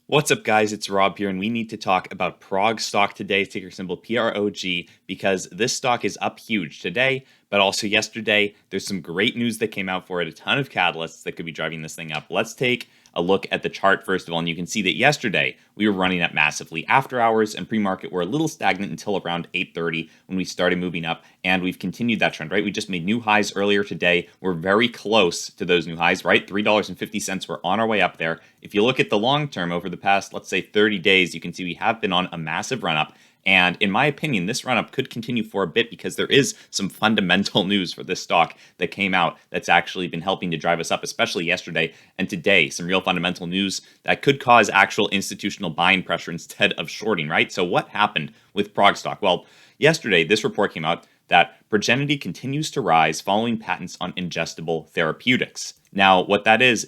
What's up, guys? It's Rob here, and we need to talk about Prog stock today, ticker symbol PROG, because this stock is up huge today, but also yesterday. There's some great news that came out for it, a ton of catalysts that could be driving this thing up. Let's take a look at the chart first of all, and you can see that yesterday we were running up massively. After hours and pre-market were a little stagnant until around 8:30 when we started moving up, and we've continued that trend, right? We just made new highs earlier today. We're very close to those new highs, right? $3.50. We're on our way up there. If you look at the long term over the past, let's say 30 days, you can see we have been on a massive run up. And in my opinion, this run up could continue for a bit because there is some fundamental news for this stock that came out that's actually been helping to drive us up, especially yesterday and today. Some real fundamental news that could cause actual institutional buying pressure instead of shorting, right? So what happened with Prog stock? Well, yesterday, this report came out that Progenity continues to rise following patents on ingestible therapeutics. Now, what that is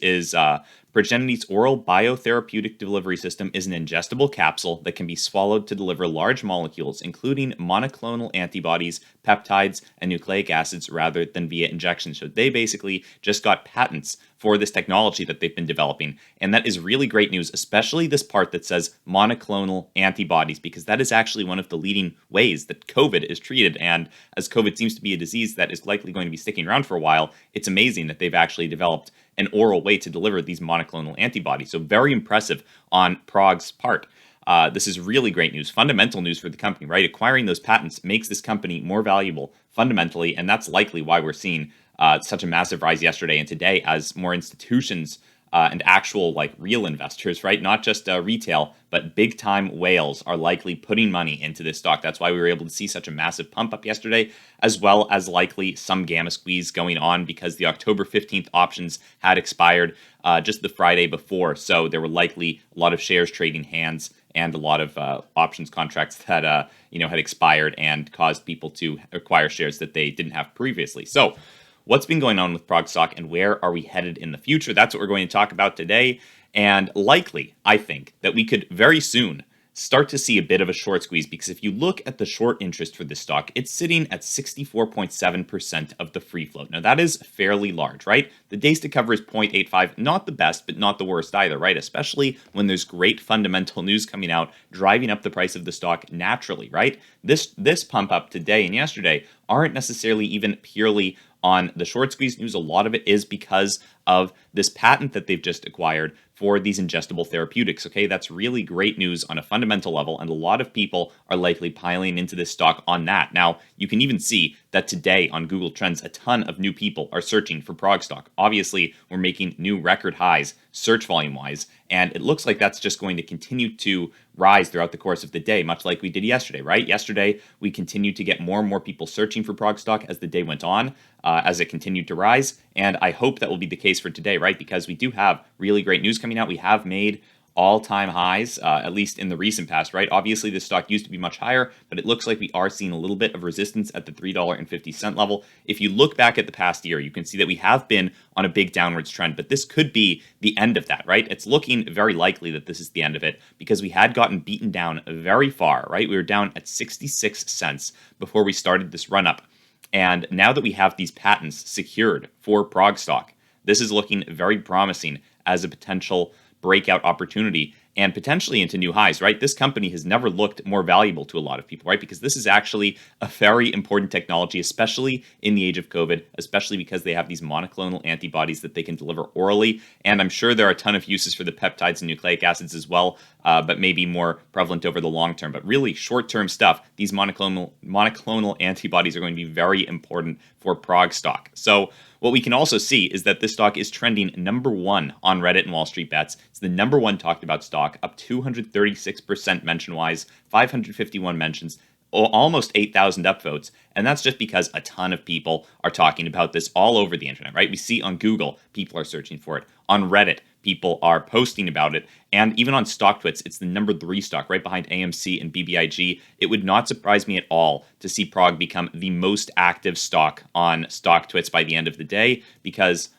Progenity's oral biotherapeutic delivery system is an ingestible capsule that can be swallowed to deliver large molecules, including monoclonal antibodies, peptides, and nucleic acids, rather than via injection. So they basically just got patents for this technology that they've been developing. And that is really great news, especially this part that says monoclonal antibodies, because that is actually one of the leading ways that COVID is treated. And as COVID seems to be a disease that is likely going to be sticking around for a while, it's amazing that they've actually developed an oral way to deliver these monoclonal antibodies. So very impressive on Prog's part. This is really great news, fundamental news for the company, right? Acquiring those patents makes this company more valuable fundamentally, and that's likely why we're seeing such a massive rise yesterday and today as more institutions and actual real investors, right? Not just retail, but big time whales are likely putting money into this stock. That's why we were able to see such a massive pump up yesterday, as well as likely some gamma squeeze going on because the October 15th options had expired just the Friday before. So there were likely a lot of shares trading hands and a lot of options contracts that had expired and caused people to acquire shares that they didn't have previously. So what's been going on with Prog stock and where are we headed in the future? That's what we're going to talk about today. And likely, I think that we could very soon start to see a bit of a short squeeze, because if you look at the short interest for this stock, it's sitting at 64.7% of the free float. Now, that is fairly large, right? The days to cover is 0.85, not the best, but not the worst either, right? Especially when there's great fundamental news coming out, driving up the price of the stock naturally, right? This pump up today and yesterday aren't necessarily even purely on the short squeeze news. A lot of it is because of this patent that they've just acquired for these ingestible therapeutics. Okay, that's really great news on a fundamental level, and a lot of people are likely piling into this stock on that. Now, you can even see that today on Google Trends, a ton of new people are searching for Prog stock. Obviously, we're making new record highs search volume wise, and it looks like that's just going to continue to rise throughout the course of the day, much like we did yesterday, right? Yesterday, we continued to get more and more people searching for Prog stock as the day went on, as it continued to rise, and I hope that will be the case for today, right? Because we do have really great news coming out. We have made all-time highs, at least in the recent past, right? Obviously, this stock used to be much higher, but it looks like we are seeing a little bit of resistance at the $3.50 level. If you look back at the past year, you can see that we have been on a big downwards trend, but this could be the end of that, right? It's looking very likely that this is the end of it because we had gotten beaten down very far, right? We were down at 66 cents before we started this run-up. And now that we have these patents secured for Prog stock, this is looking very promising as a potential breakout opportunity and potentially into new highs, right? This company has never looked more valuable to a lot of people, right? Because this is actually a very important technology, especially in the age of COVID, especially because they have these monoclonal antibodies that they can deliver orally. And I'm sure there are a ton of uses for the peptides and nucleic acids as well, but maybe more prevalent over the long term. But really short-term stuff, these monoclonal antibodies are going to be very important for Prog stock. So what we can also see is that this stock is trending #1 on Reddit and Wall Street Bets. It's the #1 talked about stock, up 236% mention-wise, 551 mentions, almost 8,000 upvotes. And that's just because a ton of people are talking about this all over the internet, right? We see on Google, people are searching for it. On Reddit, people are posting about it. And even on StockTwits, it's the #3 stock, right behind AMC and BBIG. It would not surprise me at all to see Prog become the most active stock on StockTwits by the end of the day, because,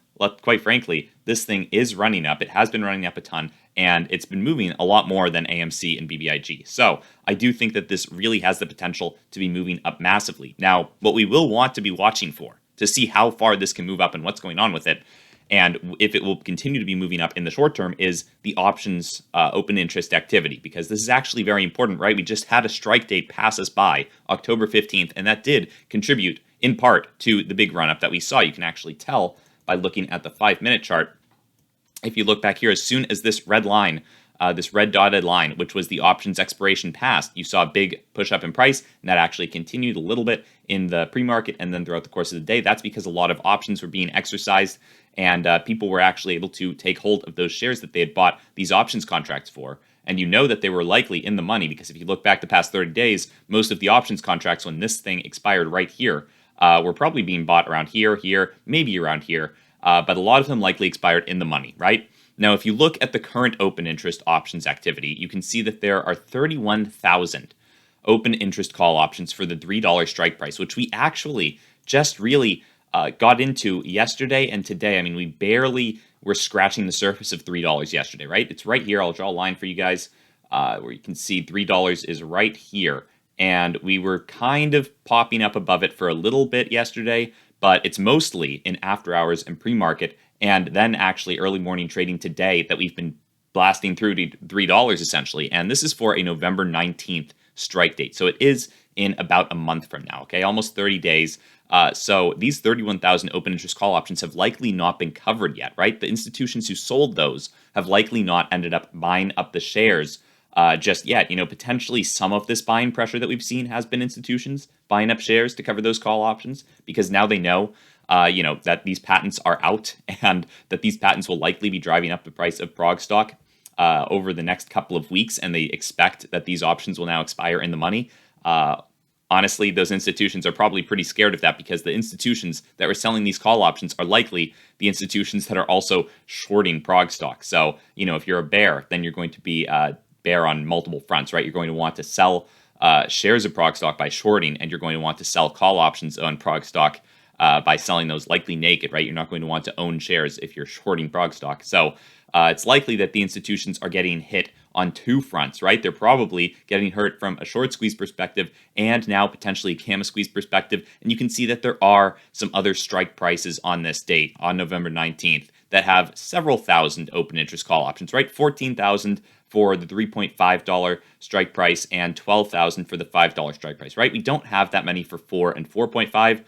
quite frankly, this thing is running up. It has been running up a ton, and it's been moving a lot more than AMC and BBIG. So I do think that this really has the potential to be moving up massively. Now, what we will want to be watching for to see how far this can move up and what's going on with it, and if it will continue to be moving up in the short term is the options open interest activity, because this is actually very important, right? We just had a strike date pass us by, October 15th, and that did contribute in part to the big run up that we saw. You can actually tell by looking at the 5-minute chart. If you look back here, as soon as this red line, this red dotted line, which was the options expiration passed, you saw a big push up in price, and that actually continued a little bit in the pre-market and then throughout the course of the day. That's because a lot of options were being exercised, and people were actually able to take hold of those shares that they had bought these options contracts for. And you know that they were likely in the money, because if you look back the past 30 days, most of the options contracts when this thing expired right here were probably being bought around here, maybe around here. But a lot of them likely expired in the money, right? Now, if you look at the current open interest options activity, you can see that there are 31,000 open interest call options for the $3 strike price, which we actually just really got into yesterday and today. I mean, we barely were scratching the surface of $3 yesterday, right? It's right here. I'll draw a line for you guys where you can see $3 is right here. And we were kind of popping up above it for a little bit yesterday, but it's mostly in after hours and pre-market, and then actually early morning trading today that we've been blasting through to $3 essentially. And this is for a November 19th strike date. So it is in about a month from now, okay? Almost 30 days. So these 31,000 open interest call options have likely not been covered yet, right? The institutions who sold those have likely not ended up buying up the shares just yet. Potentially some of this buying pressure that we've seen has been institutions buying up shares to cover those call options, because now they know, that these patents are out and that these patents will likely be driving up the price of Prog stock over the next couple of weeks, and they expect that these options will now expire in the money. Honestly, those institutions are probably pretty scared of that, because the institutions that were selling these call options are likely the institutions that are also shorting Prog stock. So, if you're a bear, then you're going to be bear on multiple fronts, right? You're going to want to sell shares of Prog stock by shorting, and you're going to want to sell call options on Prog stock by selling those likely naked, right? You're not going to want to own shares if you're shorting Prog stock. So it's likely that the institutions are getting hit on two fronts, right? They're probably getting hurt from a short squeeze perspective and now potentially a gamma squeeze perspective. And you can see that there are some other strike prices on this date, on November 19th, that have several thousand open interest call options, right? 14,000 for the $3.5 strike price and 12,000 for the $5 strike price, right? We don't have that many for 4 and 4.5.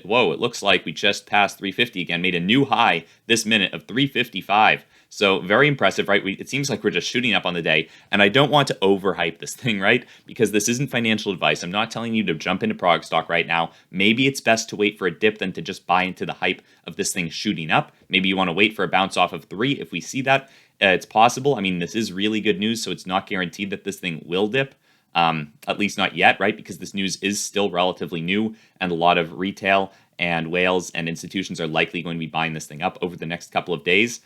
Whoa, it looks like we just passed 350 again, made a new high this minute of 355. So very impressive, right? It seems like we're just shooting up on the day, and I don't want to overhype this thing, right? Because this isn't financial advice. I'm not telling you to jump into Prog stock right now. Maybe it's best to wait for a dip than to just buy into the hype of this thing shooting up. Maybe you want to wait for a bounce off of 3 if we see that. It's possible. I mean, this is really good news, so it's not guaranteed that this thing will dip. At least not yet, right? Because this news is still relatively new, and a lot of retail and whales and institutions are likely going to be buying this thing up over the next couple of days.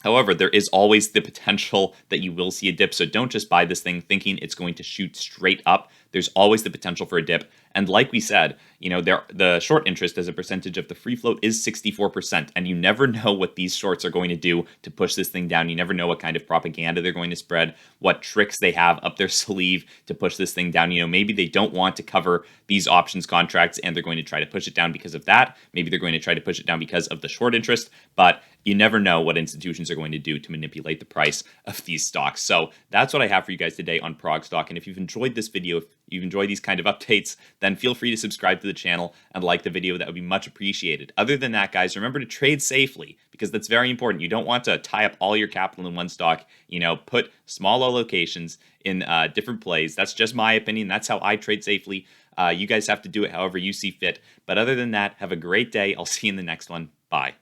However, there is always the potential that you will see a dip, so don't just buy this thing thinking it's going to shoot straight up. There's always the potential for a dip. And like we said, the short interest as a percentage of the free float is 64%, and you never know what these shorts are going to do to push this thing down. You never know what kind of propaganda they're going to spread, what tricks they have up their sleeve to push this thing down. Maybe they don't want to cover these options contracts and they're going to try to push it down because of that. Maybe they're going to try to push it down because of the short interest, but you never know what institutions are going to do to manipulate the price of these stocks. So that's what I have for you guys today on Prog stock. And if you've enjoyed this video, if you've enjoyed these kind of updates, then feel free to subscribe to the channel and like the video. That would be much appreciated. Other than that, guys, remember to trade safely, because that's very important. You don't want to tie up all your capital in one stock. Put small allocations in different plays. That's just my opinion. That's how I trade safely. You guys have to do it however you see fit. But other than that, have a great day. I'll see you in the next one. Bye.